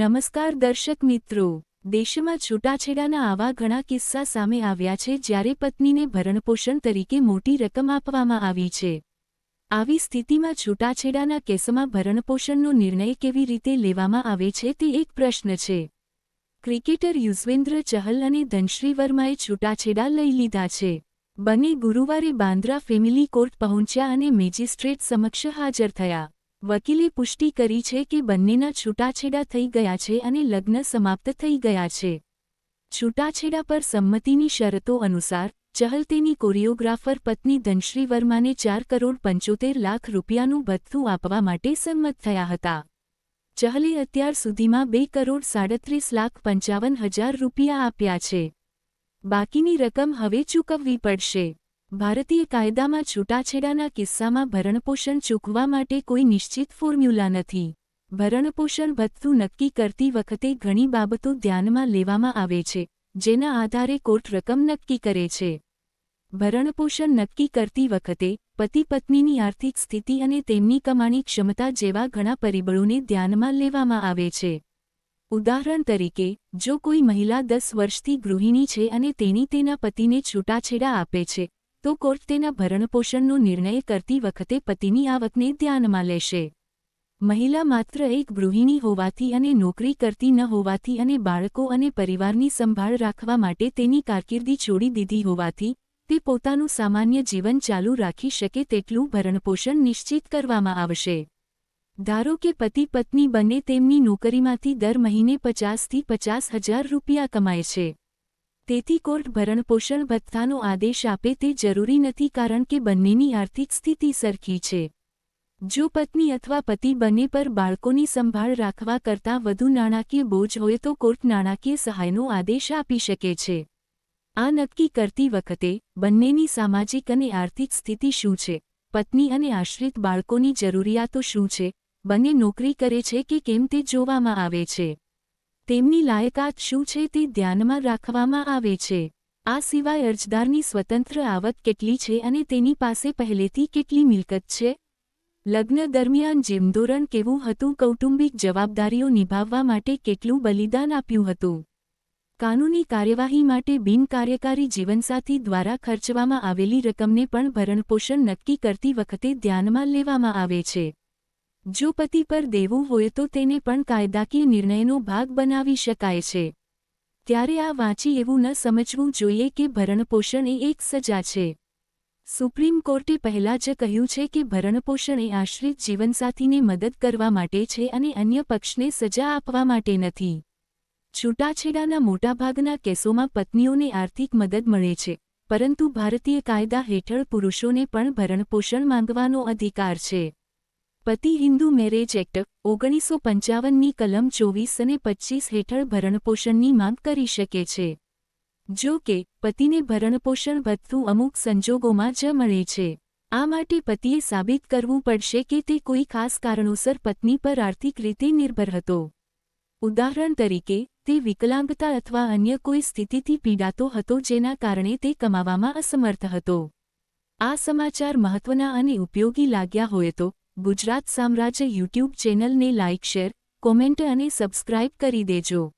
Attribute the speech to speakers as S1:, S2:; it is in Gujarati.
S1: નમસ્કાર દર્શક મિત્રો, દેશમાં છૂટાછેડાના આવા ઘણા કિસ્સા સામે આવ્યા છે જ્યારે પત્નીને ભરણપોષણ તરીકે મોટી રકમ આપવામાં આવી છે। આવી સ્થિતિમાં છૂટાછેડાના કેસમાં ભરણપોષણનો નિર્ણય કેવી રીતે લેવામાં આવે છે તે એક પ્રશ્ન છે। ક્રિકેટર યુઝવેન્દ્ર ચહલ અને ધનશ્રી વર્માએ છૂટાછેડા લઈ લીધા છે। બંને ગુરુવારે બાંદ્રા ફેમિલી કોર્ટ પહોંચ્યા અને મેજિસ્ટ્રેટ સમક્ષ હાજર થયા। વકીલે પુષ્ટિ કરી છે કે બંનેના છૂટાછેડા થઈ ગયા છે અને લગ્ન સમાપ્ત થઈ ગયા છે। છૂટાછેડા પર સંમતિની શરતો અનુસાર ચહલ તેની કોરિયોગ્રાફર પત્ની ધનશ્રી વર્માને 4,75,00,000 રૂપિયાનું ભથ્થું આપવા માટે સંમત થયા હતા। ચહલે અત્યાર સુધીમાં 2,37,55,000 રૂપિયા આપ્યા છે। બાકીની રકમ હવે ચૂકવવી પડશે। ભારતીય કાયદામાં છૂટાછેડાના કિસ્સામાં ભરણપોષણ ચૂકવવા માટે કોઈ નિશ્ચિત ફોર્મ્યુલા નથી। ભરણપોષણ ભથ્થું નક્કી કરતી વખતે ઘણી બાબતો ધ્યાનમાં લેવામાં આવે છે, જેના આધારે કોર્ટ રકમ નક્કી કરે છે। ભરણપોષણ નક્કી કરતી વખતે પતિ-પત્નીની આર્થિક સ્થિતિ અને તેમની કમાણી ક્ષમતા જેવા ઘણા પરિબળોને ધ્યાનમાં લેવામાં આવે છે। ઉદાહરણ તરીકે, જો કોઈ મહિલા 10 વર્ષથી ગૃહિણી છે અને તેણી તેના પતિને છૂટાછેડા આપે છે, તો કોર્ટ તેના ભરણપોષણનો નિર્ણય કરતી વખતે પતિની આવકને ધ્યાનમાં લેશે। મહિલા માત્ર એક ગૃહિણી હોવાથી અને નોકરી કરતી ન હોવાથી અને બાળકો અને પરિવારની સંભાળ રાખવા માટે તેની કારકિર્દી છોડી દીધી હોવાથી તે પોતાનું સામાન્ય જીવન ચાલુ રાખી શકે તેટલું ભરણપોષણ નિશ્ચિત કરવામાં આવશે। ધારો કે પતિ-પત્ની બંને તેમની નોકરીમાંથી દર મહિને 50,000 થી 50,000 રૂપિયા કમાય છે। તેથી કોર્ટ ભરણપોષણ ભથ્થાનો આદેશ આપે તે જરૂરી નથી કારણ કે બંનેની આર્થિક સ્થિતિ સરખી છે। જો પત્ની અથવા પતિ બંને પર બાળકોની સંભાળ રાખવા કરતાં વધુ નાણાકીય બોજ હોય તો કોર્ટ નાણાકીય સહાયનો આદેશ આપી શકે છે। આ નક્કી કરતી વખતે બંનેની સામાજિક અને આર્થિક સ્થિતિ શું છે, પત્ની અને આશ્રિત બાળકોની જરૂરિયાતો શું છે, બંને નોકરી કરે છે કે કેમ તે જોવામાં આવે છે। તેમની લાયકાત શું છે તે ધ્યાનમાં રાખવામાં આવે છે। આ સિવાય અરજદારની સ્વતંત્ર આવક કેટલી છે અને તેની પાસે પહેલેથી કેટલી મિલકત છે, લગ્ન દરમિયાન જીવનધોરણ કેવું હતું, કૌટુંબિક જવાબદારીઓ નિભાવવા માટે કેટલું બલિદાન આપ્યું હતું, કાનૂની કાર્યવાહી માટે બિનકાર્યકારી જીવનસાથી દ્વારા ખર્ચવામાં આવેલી રકમને પણ ભરણપોષણ નક્કી કરતી વખતે ધ્યાનમાં લેવામાં આવે છે। જો પતિ પર દેવું હોય તો તેને પણ કાયદાકીય નિર્ણયનો ભાગ બનાવી શકાય છે। ત્યારે આ વાંચી એવું ન સમજવું જોઈએ કે ભરણપોષણ એ એક સજા છે। સુપ્રીમ કોર્ટે પહેલા જ કહ્યું છે કે ભરણપોષણ એ આશ્રિત જીવનસાથીને મદદ કરવા માટે છે અને અન્ય પક્ષને સજા આપવા માટે નથી। છૂટાછેડાના મોટાભાગના કેસોમાં પત્નીઓને આર્થિક મદદ મળે છે, પરંતુ ભારતીય કાયદા હેઠળ પુરુષોને પણ ભરણપોષણ માંગવાનો અધિકાર છે। પતિ હિન્દુ મેરેજ એક્ટ 1955ની કલમ 24 અને 25 હેઠળ ભરણપોષણની માંગ કરી શકે છે। જો કે, પતિને ભરણપોષણ ભથ્થું અમુક સંજોગોમાં જ મળે છે। આ માટે પતિએ સાબિત કરવું પડશે કે તે કોઈ ખાસ કારણોસર પત્ની પર આર્થિક રીતે નિર્ભર હતો। ઉદાહરણ તરીકે, તે વિકલાંગતા અથવા અન્ય કોઈ સ્થિતિથી પીડાતો હતો જેના કારણે તે કમાવામાં અસમર્થ હતો। આ સમાચાર મહત્વના અને ઉપયોગી લાગ્યા હોય તો ગુજરાત સામ્રાજ્ય યુટ્યુબ ચેનલને લાઇક, શેર, કોમેન્ટ અને સબસ્ક્રાઇબ કરી દેજો।